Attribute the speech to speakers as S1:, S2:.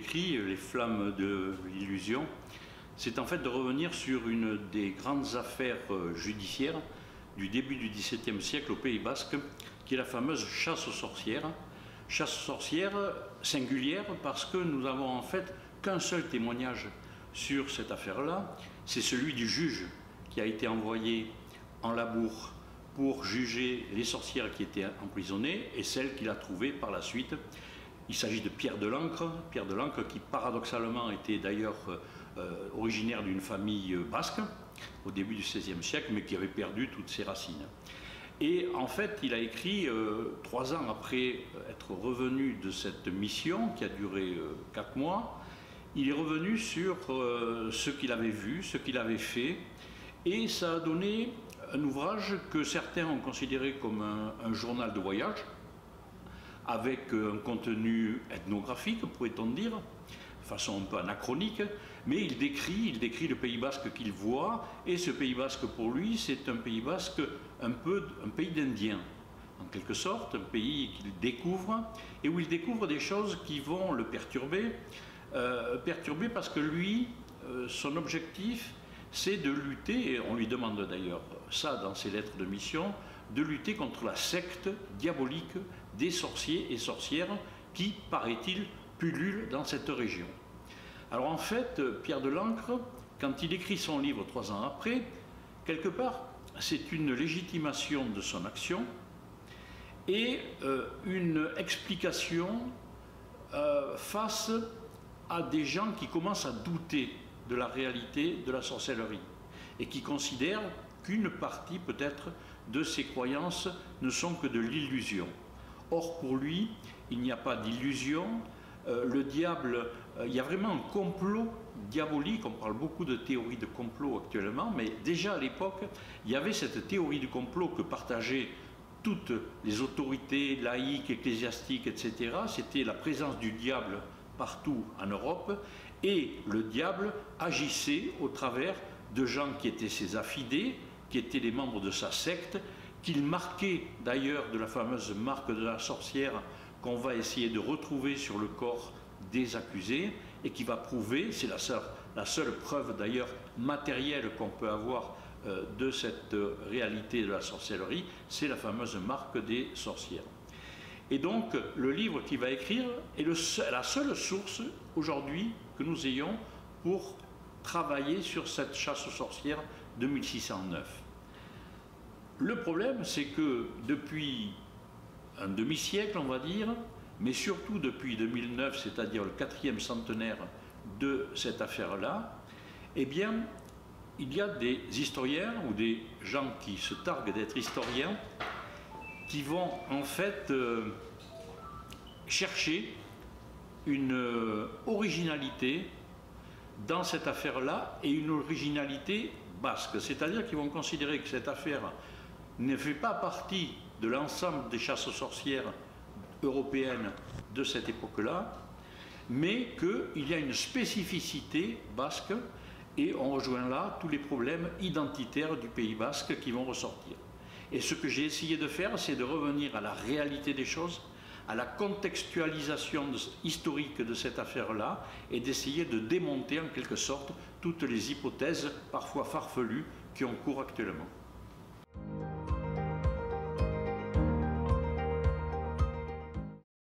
S1: écrit, Les Flammes de l'illusion, c'est en fait de revenir sur une des grandes affaires judiciaires du début du XVIIe siècle au Pays Basque, qui est la fameuse chasse aux sorcières. Chasse aux sorcières singulière parce que nous avons en fait qu'un seul témoignage sur cette affaire-là, c'est celui du juge qui a été envoyé en labour pour juger les sorcières qui étaient emprisonnées et celles qu'il a trouvées par la suite. Il s'agit de Pierre de l'Ancre qui paradoxalement était d'ailleurs originaire d'une famille basque au début du XVIe siècle, mais qui avait perdu toutes ses racines. Et en fait, il a écrit 3 ans après être revenu de cette mission qui a duré 4 mois, il est revenu sur ce qu'il avait vu, ce qu'il avait fait, et ça a donné un ouvrage que certains ont considéré comme un journal de voyage, avec un contenu ethnographique, pourrait-on dire, de façon un peu anachronique, mais il décrit le Pays Basque qu'il voit, et ce Pays Basque pour lui, c'est un Pays Basque un pays d'Indiens, en quelque sorte, un pays qu'il découvre, et où il découvre des choses qui vont le perturber, parce que lui, son objectif, c'est de lutter, et on lui demande d'ailleurs ça dans ses lettres de mission, de lutter contre la secte diabolique des sorciers et sorcières qui, paraît-il, pullulent dans cette région. Alors en fait, Pierre de l'Ancre, quand il écrit son livre 3 ans après, quelque part, c'est une légitimation de son action et une explication face à des gens qui commencent à douter de la réalité de la sorcellerie et qui considèrent qu'une partie peut-être de ces croyances ne sont que de l'illusion. Or pour lui, il n'y a pas d'illusion. Le diable, il y a vraiment un complot diabolique, on parle beaucoup de théorie de complot actuellement, mais déjà à l'époque, il y avait cette théorie du complot que partageaient toutes les autorités laïques, ecclésiastiques, etc. C'était la présence du diable partout en Europe, et le diable agissait au travers de gens qui étaient ses affidés, qui étaient les membres de sa secte, qu'il marquait d'ailleurs de la fameuse marque de la sorcière qu'on va essayer de retrouver sur le corps des accusés et qui va prouver, c'est la seule preuve d'ailleurs matérielle qu'on peut avoir de cette réalité de la sorcellerie, c'est la fameuse marque des sorcières. Et donc le livre qu'il va écrire est la seule source aujourd'hui que nous ayons pour travailler sur cette chasse aux sorcières de 1609. Le problème, c'est que depuis un demi-siècle, on va dire, mais surtout depuis 2009, c'est-à-dire le 4e centenaire de cette affaire-là, eh bien, il y a des historiens ou des gens qui se targuent d'être historiens qui vont en fait chercher une originalité dans cette affaire-là et une originalité basque. C'est-à-dire qu'ils vont considérer que cette affaire ne fait pas partie de l'ensemble des chasses aux sorcières européennes de cette époque-là, mais qu'il y a une spécificité basque et on rejoint là tous les problèmes identitaires du Pays basque qui vont ressortir. Et ce que j'ai essayé de faire, c'est de revenir à la réalité des choses, à la contextualisation historique de cette affaire-là et d'essayer de démonter en quelque sorte toutes les hypothèses, parfois farfelues, qui ont cours actuellement.